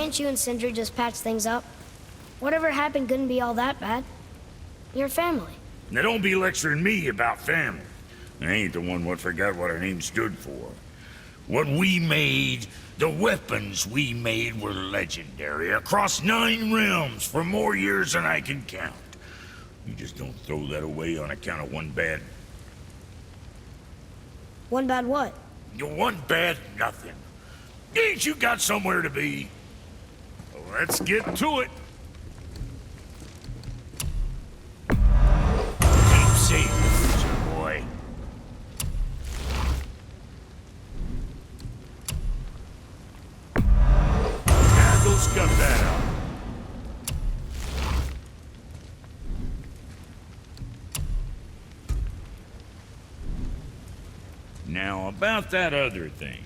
can't you and Sindri just patch things up? Whatever happened couldn't be all that bad. You're family. Now don't be lecturing me about family. I ain't the one what forgot what our name stood for. What we made, the weapons we made were legendary across 9 realms for more years than I can count. You just don't throw that away on account of one bad... One bad what? One bad nothing. Ain't you got somewhere to be? Well, let's get to it. Keep safe, future boy. Now go scuff that up. Now, about that other thing.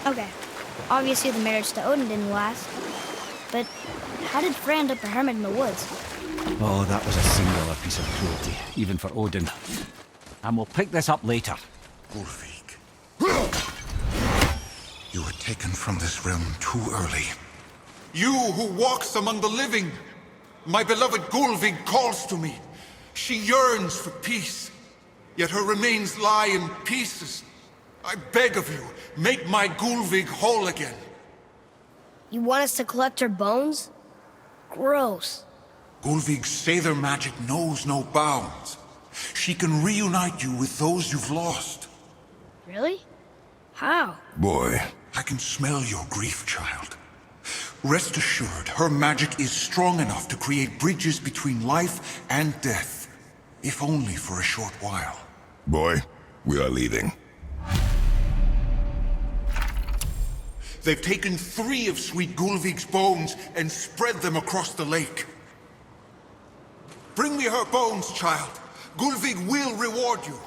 Okay, obviously the marriage to Odin didn't last, but how did Frey end up a hermit in the woods? Oh, that was a singular piece of cruelty, even for Odin. And we'll pick this up later. Gullveig. You were taken from this realm too early. You who walks among the living! My beloved Gullveig calls to me. She yearns for peace. yet her remains lie in pieces. I beg of you, make my Gulvig whole again. You want us to collect her bones? Gross. Gulvig's Seidr magic knows no bounds. She can reunite you with those you've lost. Really? How? Boy. I can smell your grief, child. Rest assured, her magic is strong enough to create bridges between life and death, if only for a short while. Boy, we are leaving. They've taken 3 of Sweet Gulvig's bones and spread them across the lake. Bring me her bones, child. Gulvig will reward you.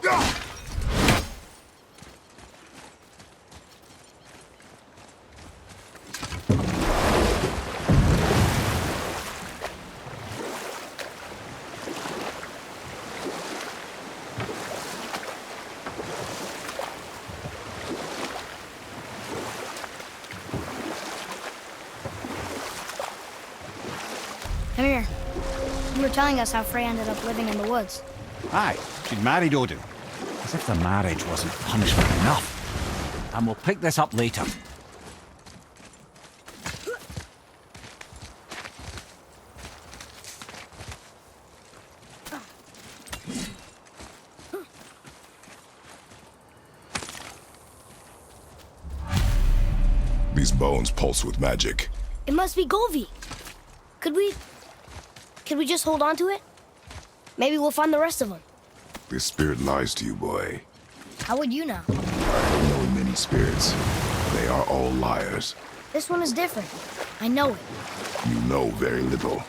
Come here. You were telling us how Frey ended up living in the woods. Aye, she'd married Odin. As if the marriage wasn't punishment enough. And we'll pick this up later. These bones pulse with magic. It must be Golvi. Could we just hold on to it? Maybe we'll find the rest of them. This spirit lies to you, boy. How would you know? I don't know many spirits. They are all liars. This one is different. I know it. You know very little.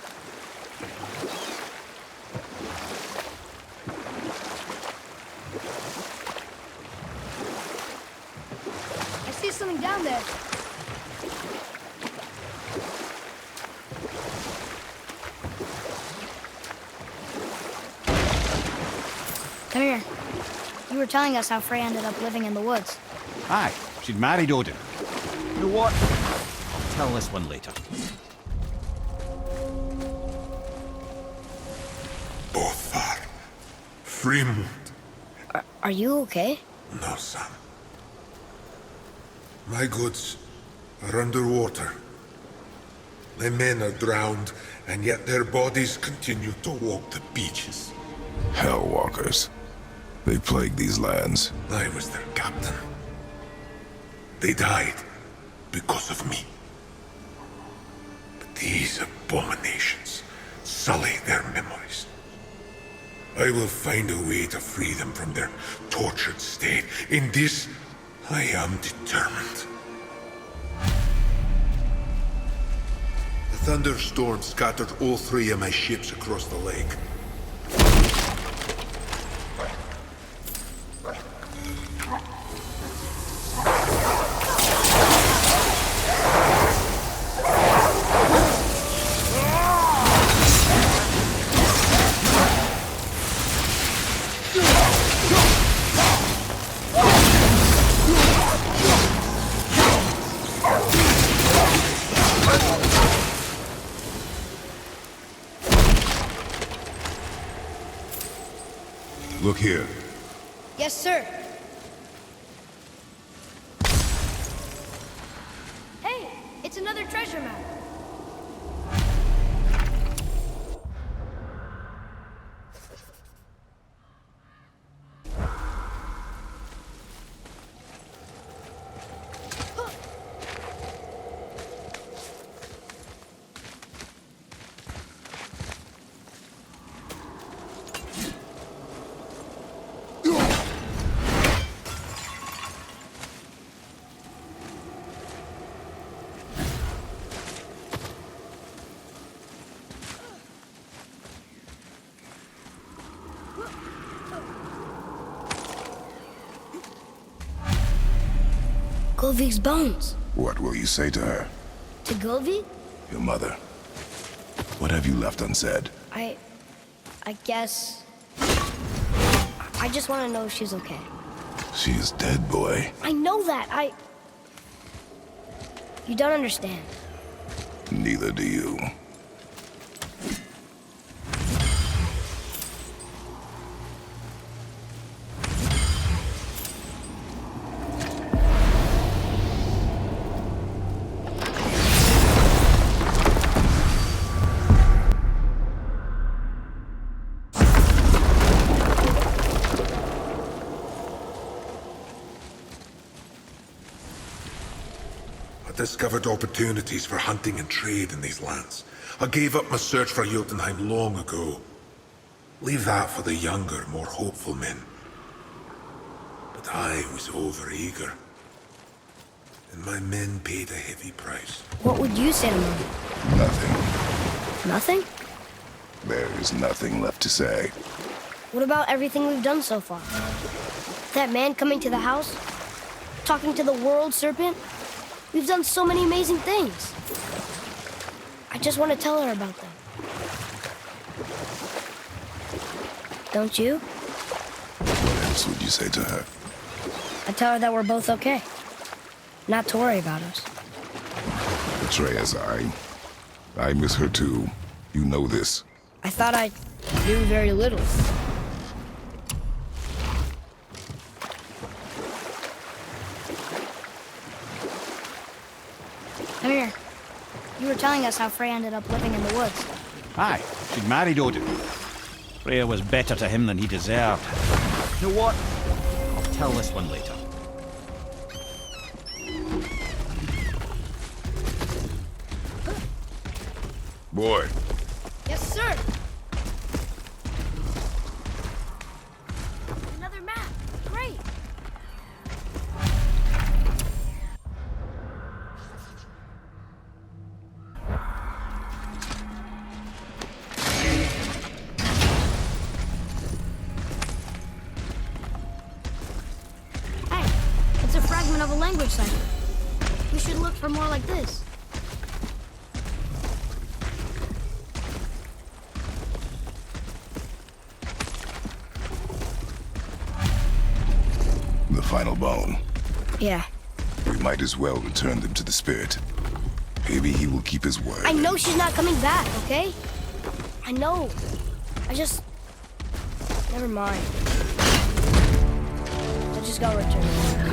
I see something down there. Come here. You were telling us how Frey ended up living in the woods. Aye, she'd married Odin. You know what? I'll tell this one later. Bothar. Frimund. Are you okay? No, son. My goods are underwater. My men are drowned, and yet their bodies continue to walk the beaches. Hellwalkers. They plague these lands. I was their captain. They died because of me. But these abominations sully their memories. I will find a way to free them from their tortured state. In this, I am determined. The thunderstorm scattered all 3 of my ships across the lake. Look here. Yes, sir. Hey, it's another treasure map. Golvig's bones. What will you say to her? To Golvig? Your mother. What have you left unsaid? I guess... I just want to know if she's okay. She is dead, boy. I know that, You don't understand. Neither do you. I discovered opportunities for hunting and trade in these lands. I gave up my search for Jotunheim long ago. Leave that for the younger, more hopeful men. But I was overeager. And my men paid a heavy price. What would you say to them? Nothing. Nothing? There is nothing left to say. What about everything we've done so far? That man coming to the house? Talking to the world serpent? We've done so many amazing things. I just want to tell her about them. Don't you? What else would you say to her? I tell her that we're both okay. Not to worry about us. Atreus, I miss her too. You know this. I thought I knew very little. Come here. You were telling us how Frey ended up living in the woods. Aye, she'd married Odin. Freya was better to him than he deserved. You know what? I'll tell this one later. Boy, Yes, sir. Another map. Great. Hey, it's a fragment of a language cipher. We should look for more like this. the final bone. Yeah. We might as well return them to the spirit. Maybe he will keep his word. I know she's not coming back, okay? I know. I just... Never mind. I just gotta return.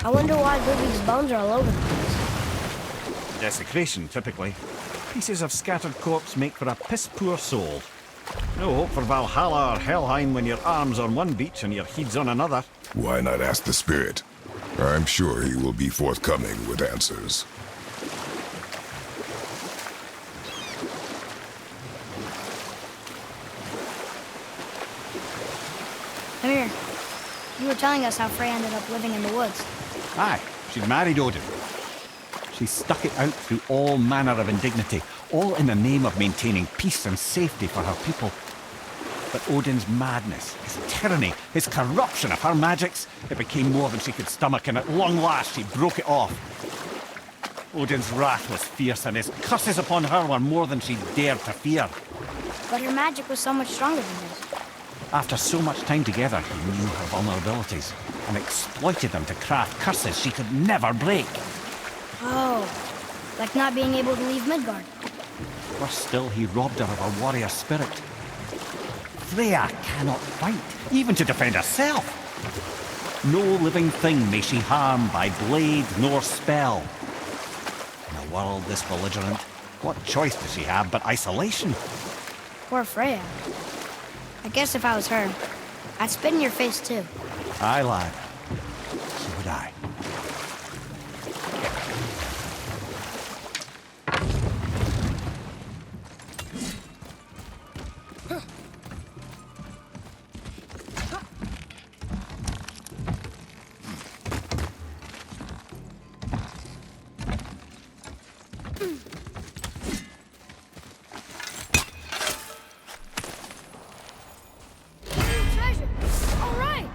I wonder why Ludwig's bones are all over the place. Desecration, typically. Pieces of scattered corpse make for a piss-poor soul. No hope for Valhalla or Helheim when your arm's on one beach and your head's on another. Why not ask the spirit? I'm sure he will be forthcoming with answers. Come here. You were telling us how Frey ended up living in the woods. Aye, she'd married Odin. She stuck it out through all manner of indignity, all in the name of maintaining peace and safety for her people. But Odin's madness, his tyranny, his corruption of her magics, it became more than she could stomach, and at long last she broke it off. Odin's wrath was fierce, and his curses upon her were more than she dared to fear. But her magic was so much stronger than his. After so much time together, he knew her vulnerabilities and exploited them to craft curses she could never break. Oh, like not being able to leave Midgard. Worse still, he robbed her of her warrior spirit. Freya cannot fight, even to defend herself. No living thing may she harm by blade nor spell. In a world this belligerent, what choice does she have but isolation? Poor Freya. I guess if I was her, I'd spit in your face too. Aye, lad. So would I. Treasure! All right!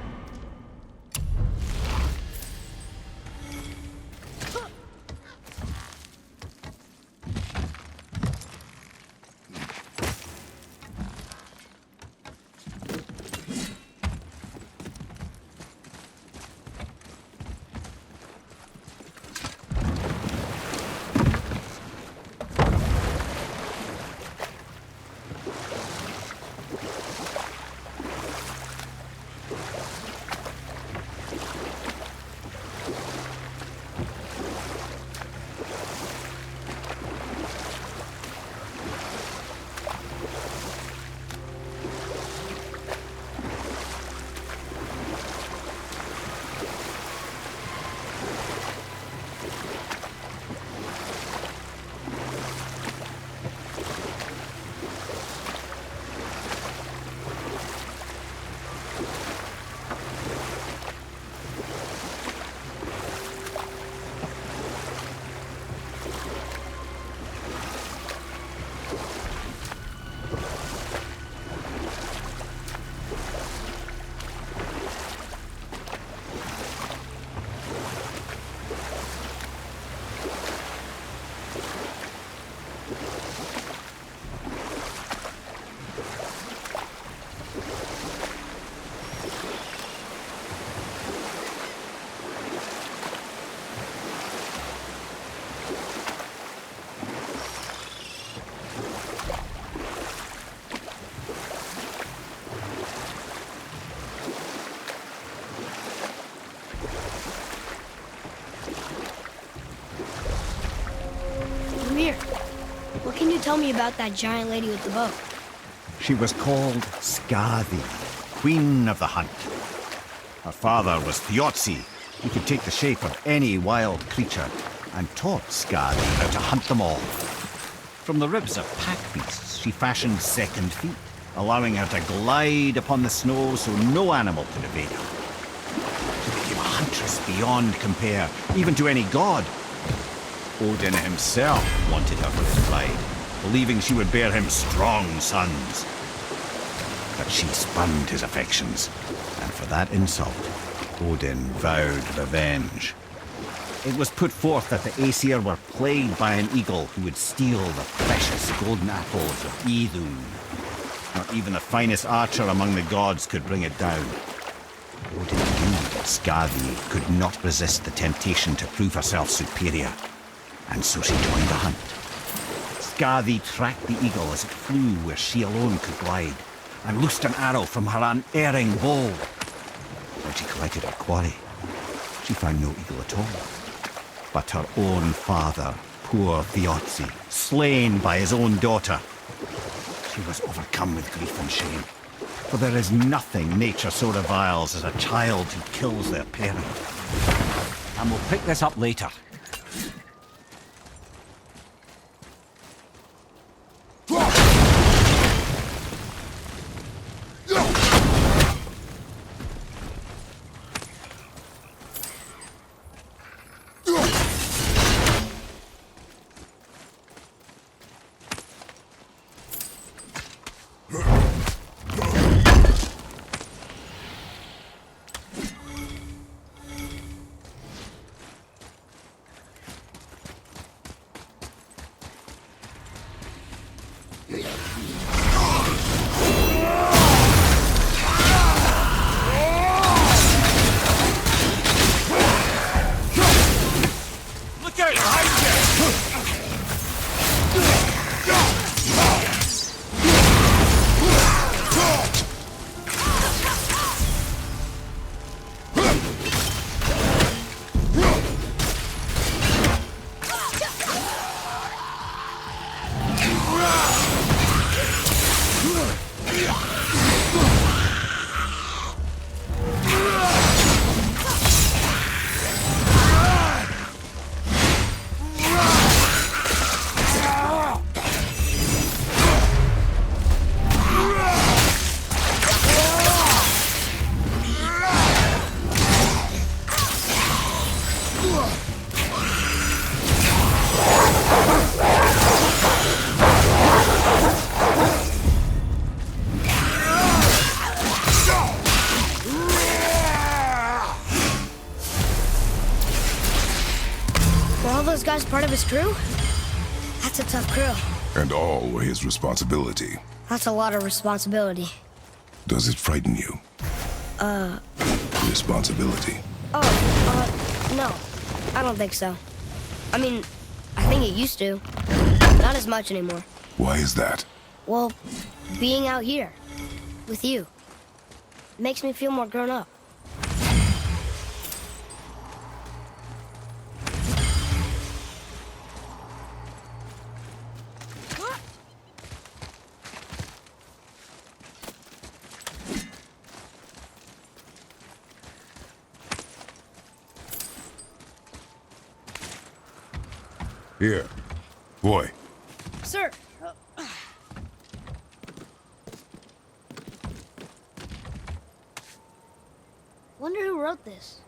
What can you tell me about that giant lady with the bow? She was called Skadi, Queen of the Hunt. Her father was Thiotzi, who could take the shape of any wild creature, and taught Skadi how to hunt them all. From the ribs of pack beasts, she fashioned second feet, allowing her to glide upon the snow so no animal could evade her. She became a huntress beyond compare, even to any god. Odin himself wanted her for his bride, believing she would bear him strong sons. But she spurned his affections, and for that insult, Odin vowed revenge. It was put forth that the Aesir were plagued by an eagle who would steal the precious golden apples of Idun. Not even the finest archer among the gods could bring it down. Odin knew that Skadi could not resist the temptation to prove herself superior, and so she joined the hunt. Skadi tracked the eagle as it flew where she alone could glide, and loosed an arrow from her unerring bow. When she collected her quarry, she found no eagle at all, but her own father, poor Thiotzi, slain by his own daughter. She was overcome with grief and shame, for there is nothing nature so reviles as a child who kills their parent. And we'll pick this up later. All those guys part of his crew? That's a tough crew. And all were his responsibility. That's a lot of responsibility. Does it frighten you? Responsibility. No. I don't think so. I mean, I think it used to. Not as much anymore. Why is that? Well, being out here, with you, makes me feel more grown up. Here. Boy. Sir! Wonder who wrote this.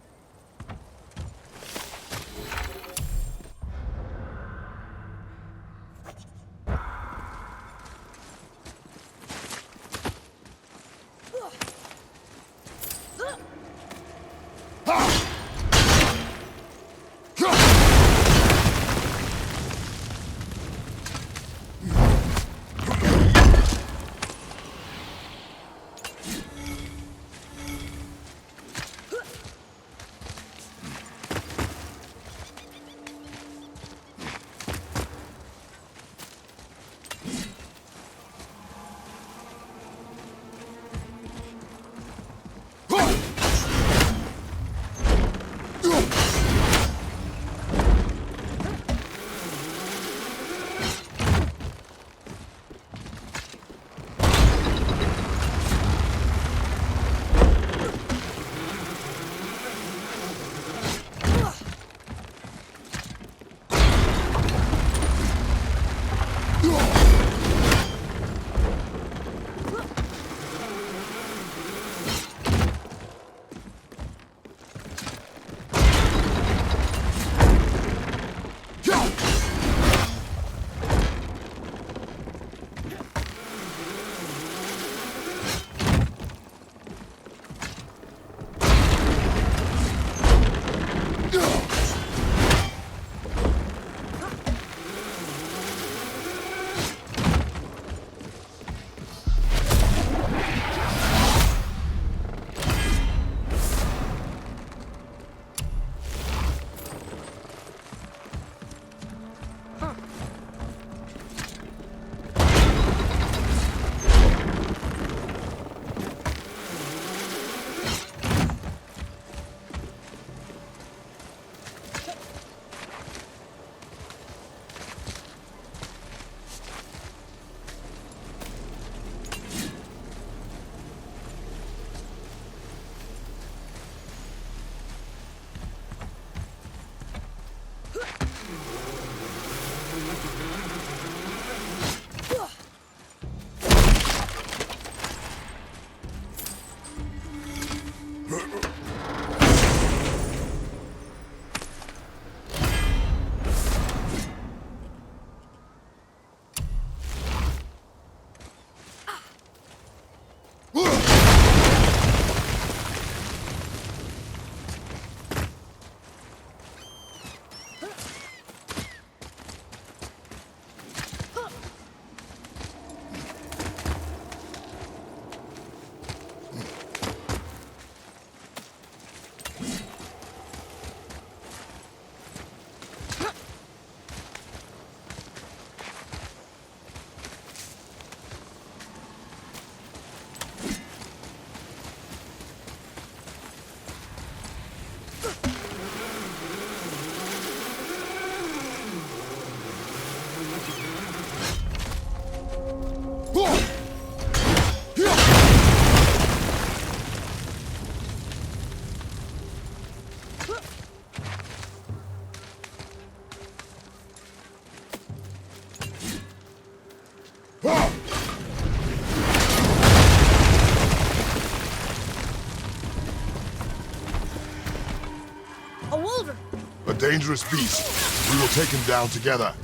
A dangerous beast. We will take him down together.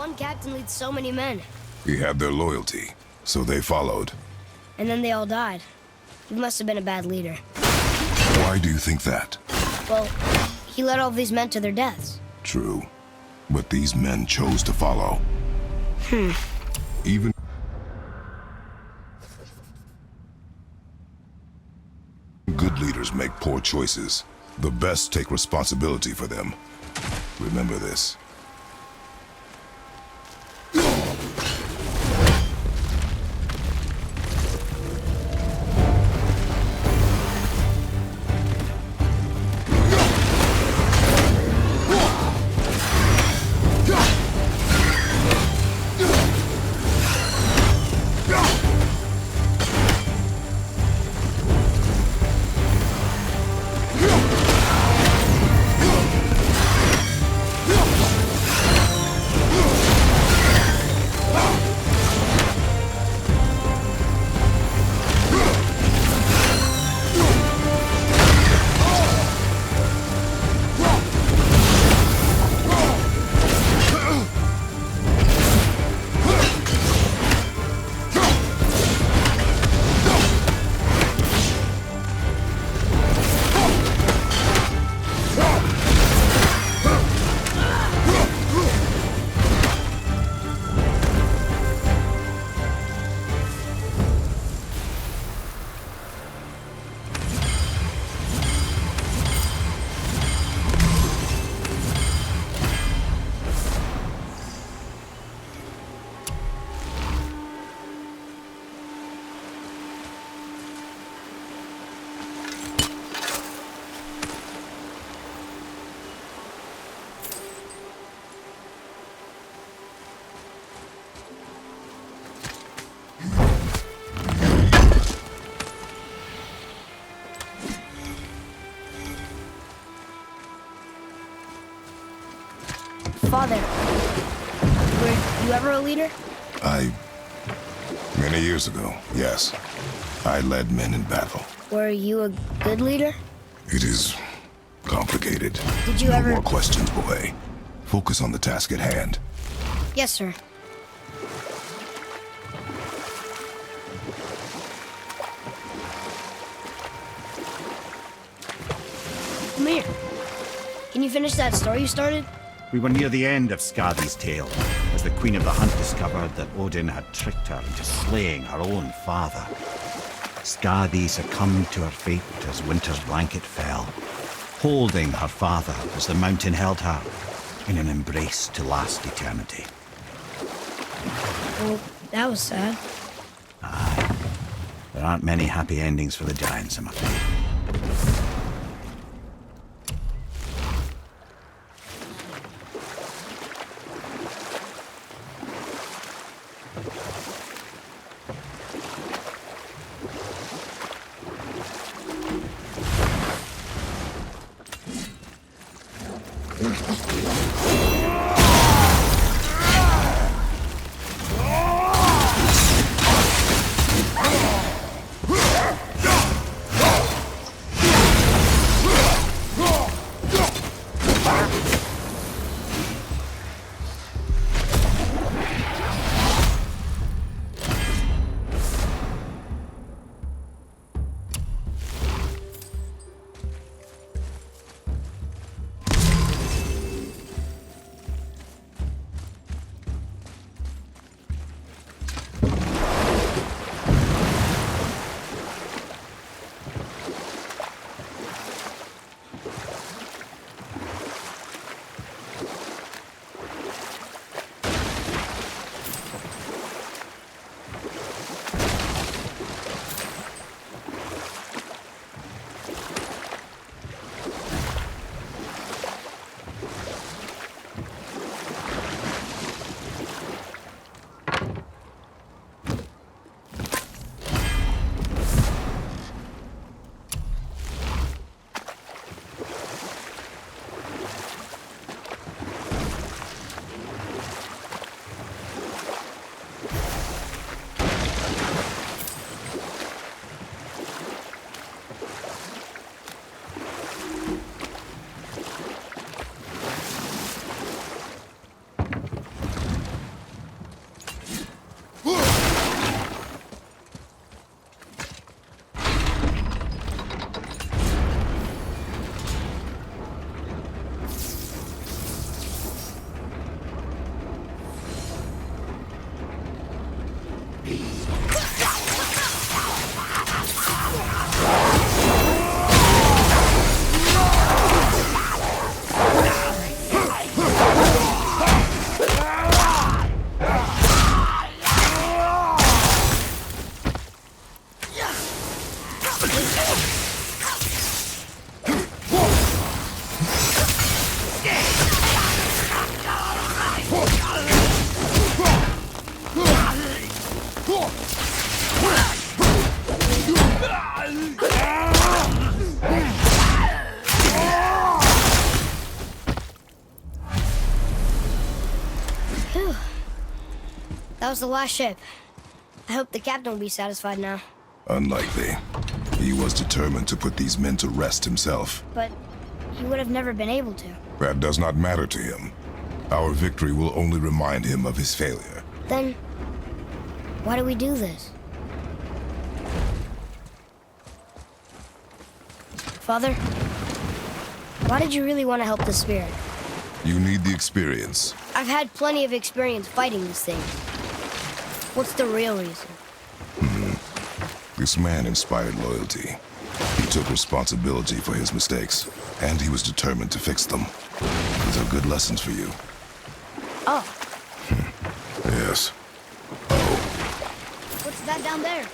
one captain leads so many men? He had their loyalty, so they followed. And then they all died. He must have been a bad leader. Why do you think that? Well, he led all these men to their deaths. True. But these men chose to follow. Even good leaders make poor choices. The best take responsibility for them. Remember this. Father, were you ever a leader? Many years ago, yes. I led men in battle. Were you a good leader? It is complicated. Did you No ever... more questions, boy. Focus on the task at hand. Yes, sir. Come here. Can you finish that story you started? We were near the end of Skadi's tale, as the Queen of the Hunt discovered that Odin had tricked her into slaying her own father. Skadi succumbed to her fate as winter's blanket fell, holding her father as the mountain held her in an embrace to last eternity. Well, that was sad. Aye. There aren't many happy endings for the giants, I'm afraid. was the last ship. I hope the captain will be satisfied now. Unlikely. He was determined to put these men to rest himself. But he would have never been able to. That does not matter to him. Our victory will only remind him of his failure. Then, why do we do this? Father, why did you really want to help the spirit? You need the experience. I've had plenty of experience fighting these things. What's the real reason? This man inspired loyalty. He took responsibility for his mistakes, and he was determined to fix them. These are good lessons for you. Oh, Yes. Oh, what's that down there?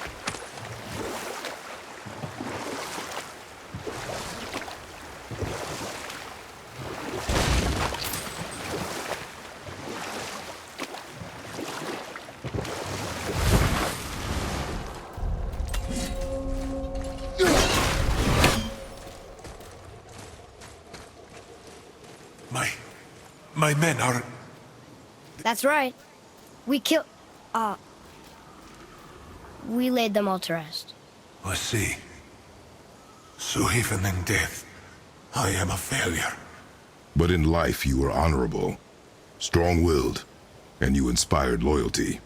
My men are... That's right. We laid them all to rest. I see. So even in death, I am a failure. but in life you were honorable, strong-willed, and you inspired loyalty.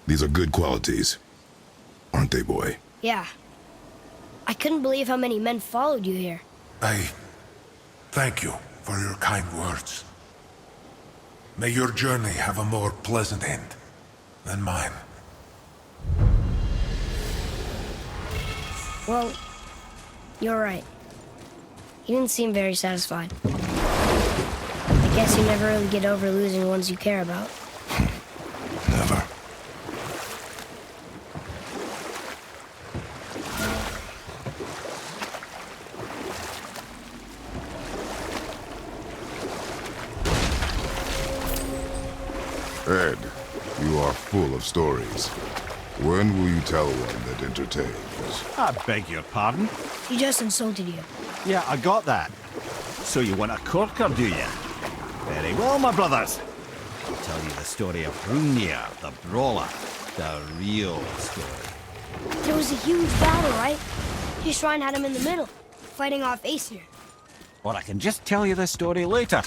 These are good qualities, aren't they, boy? Yeah. I couldn't believe how many men followed you here. I thank you for your kind words. May your journey have a more pleasant end than mine. Well, you're right. You didn't seem very satisfied. I guess you never really get over losing ones you care about. Never. Ed, you are full of stories. When will you tell one that entertains? I beg your pardon? He just insulted you. Yeah, I got that. So you want a corker, do you? Very well, my brothers. I'll tell you the story of Nornir, the brawler. The real story. There was a huge battle, right? His shrine had him in the middle, fighting off Aesir. Or I can just tell you the story later.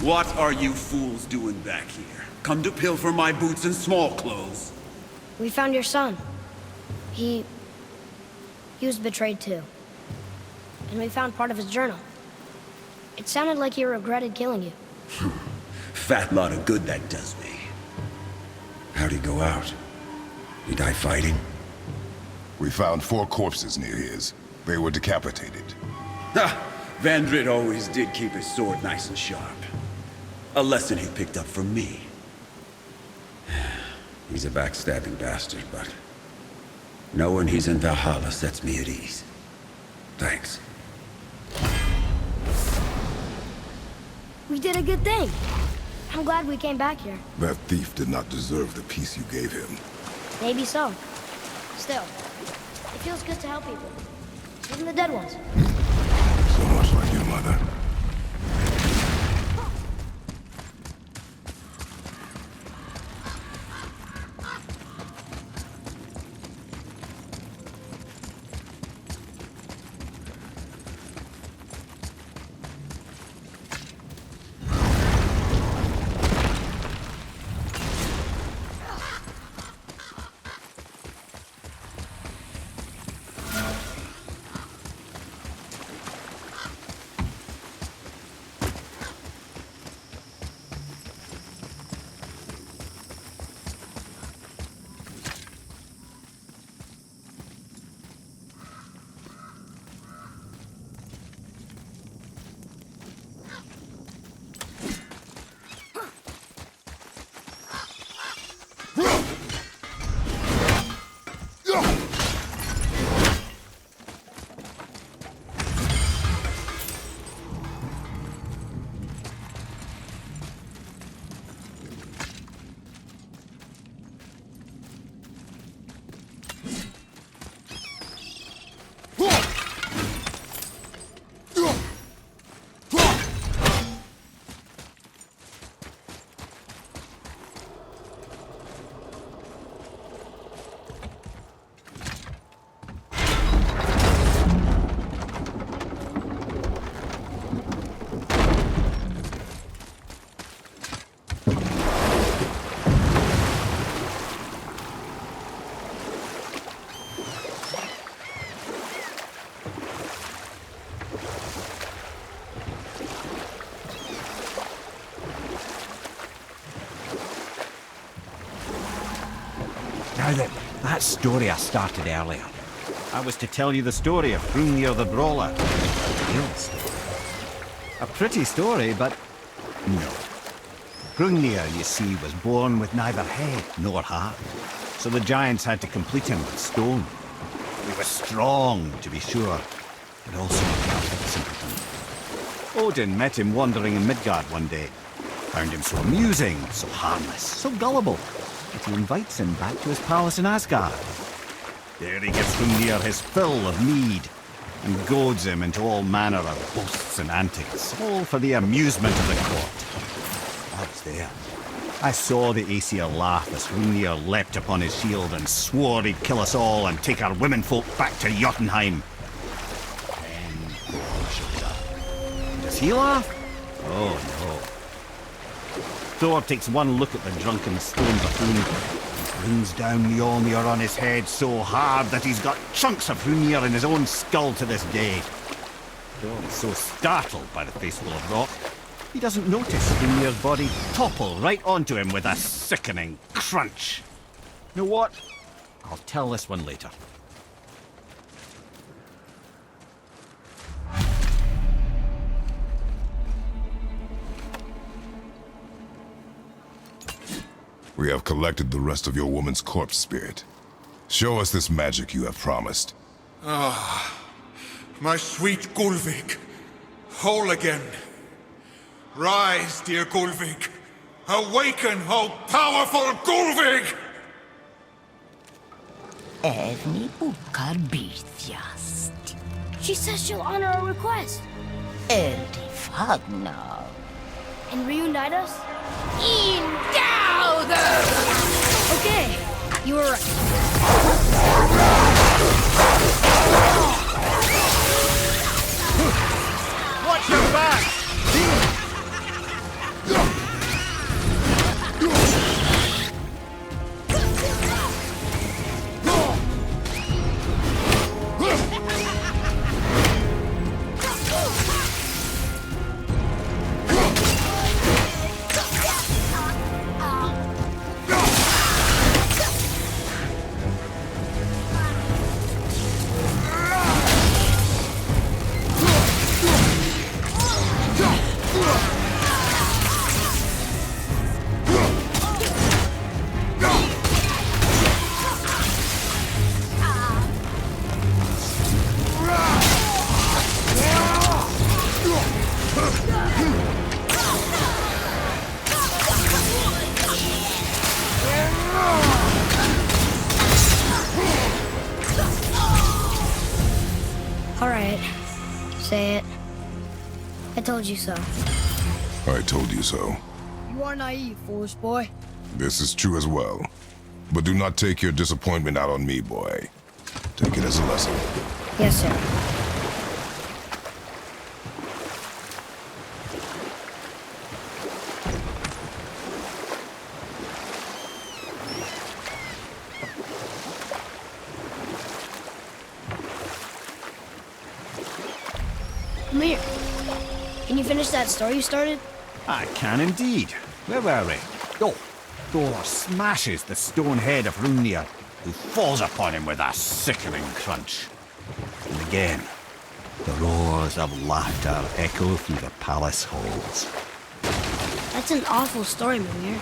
What are you fools doing back here? Come to pilfer my boots and small clothes? We found your son. He was betrayed too. And we found part of his journal. It sounded like he regretted killing you. Fat lot of good that does me. How'd he go out? He die fighting? We found 4 corpses near his. They were decapitated. Ha! Vandrid always did keep his sword nice and sharp. A lesson he picked up from me. He's a backstabbing bastard, but knowing he's in Valhalla sets me at ease. Thanks. We did a good thing. I'm glad we came back here. That thief did not deserve the peace you gave him. Maybe so. Still, it feels good to help people. Even the dead ones. So much like your mother. Now then, that story I started earlier. I was to tell you the story of Hrungnir the Brawler. A real story. A pretty story, but no. Hrungnir, you see, was born with neither head nor heart. So the giants had to complete him with stone. He was strong, to be sure, but also a perfect simpleton. Odin met him wandering in Midgard one day. Found him so amusing, so harmless, so gullible, that he invites him back to his palace in Asgard. There he gives Hrungnir his fill of mead, and goads him into all manner of boasts and antics, all for the amusement of the court. I was there. I saw the Aesir laugh as Hrungnir leapt upon his shield and swore he'd kill us all and take our womenfolk back to Jotunheim. Then Thor showed up. Does he laugh? Oh no. Thor takes one look at the drunken stone buffoon and brings down Mjolnir on his head so hard that he's got chunks of Hrungnir in his own skull to this day. Thor is so startled by the face full of rock, he doesn't notice Hrungnir's body topple right onto him with a sickening crunch. You know what? I'll tell this one later. We have collected the rest of your woman's corpse spirit. Show us this magic you have promised. Ah, my sweet Gulvik, whole again. Rise, dear Gulvik. Awaken, oh powerful Gulvik! Erni bukar bitjast. She says she'll honor our request Erdi fagnar. and reunite us. Indauder! Okay, you were right. Watch your back! Say it. I told you so. I told you so. You are naive, foolish boy. This is true as well. But do not take your disappointment out on me, boy. Take it as a lesson. Yes, sir. Come here. Can you finish that story you started? I can indeed. Where were we? Oh, Thor smashes the stone head of Nornir, who falls upon him with a sickening crunch. And again, the roars of laughter echo through the palace halls. That's an awful story, Mimir.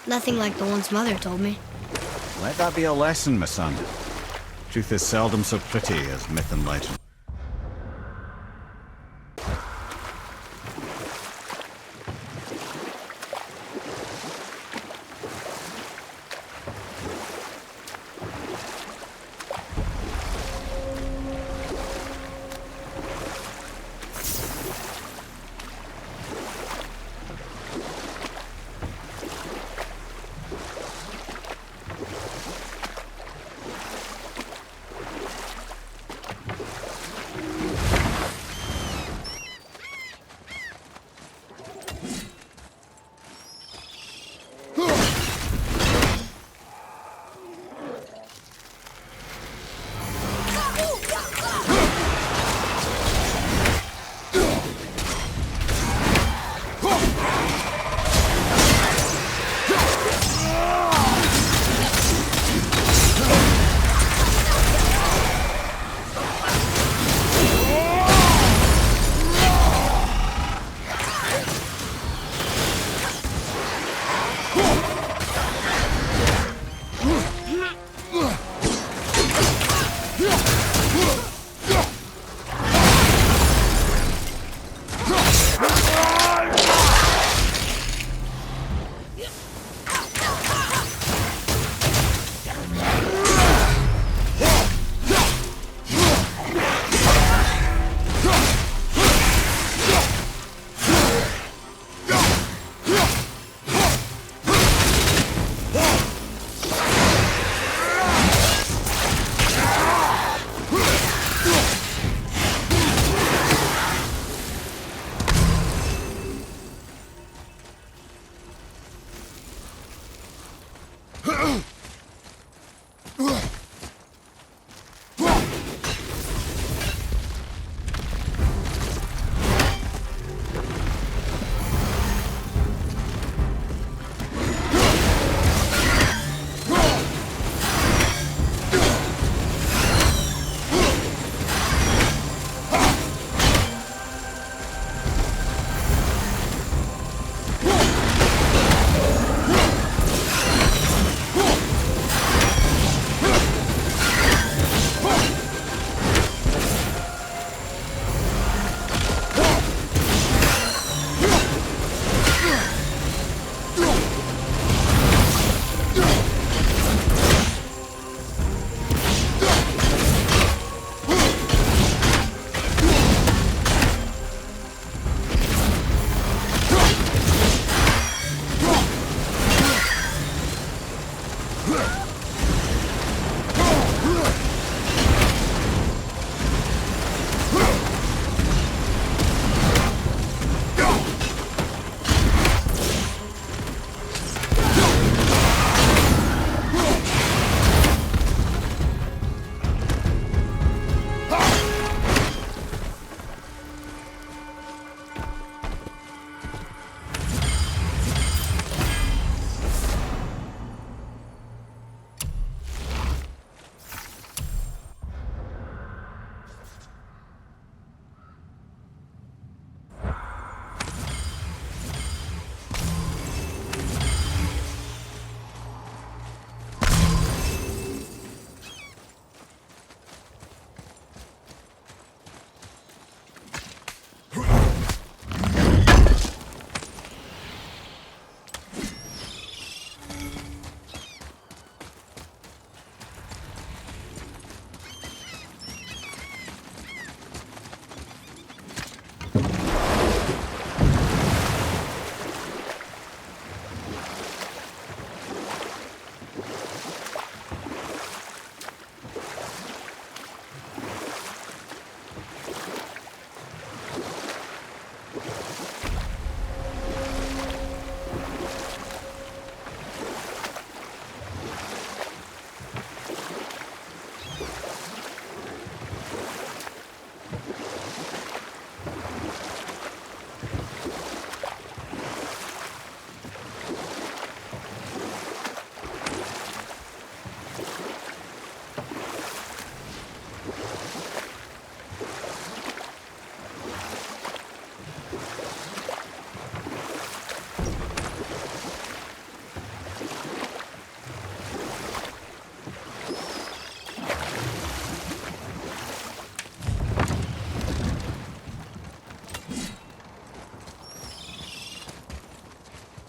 Nothing like the ones Mother told me. Let that be a lesson, my son. Truth is seldom so pretty as myth and legend.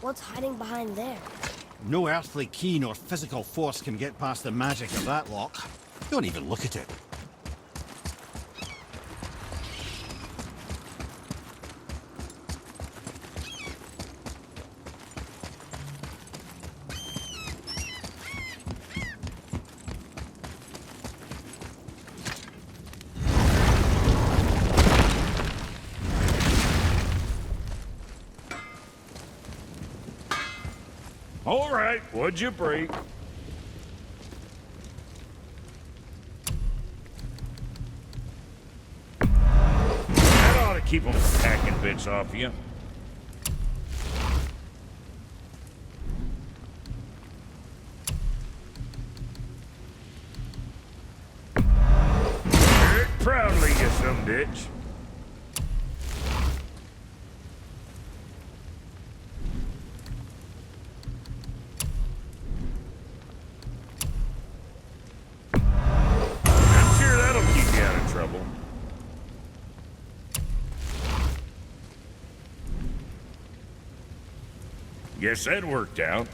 What's hiding behind there? No earthly key nor physical force can get past the magic of that lock. Don't even look at it. All right, what'd you break? That ought to keep them packing bits off you. Wear it proudly, you some bitch. Guess that worked out.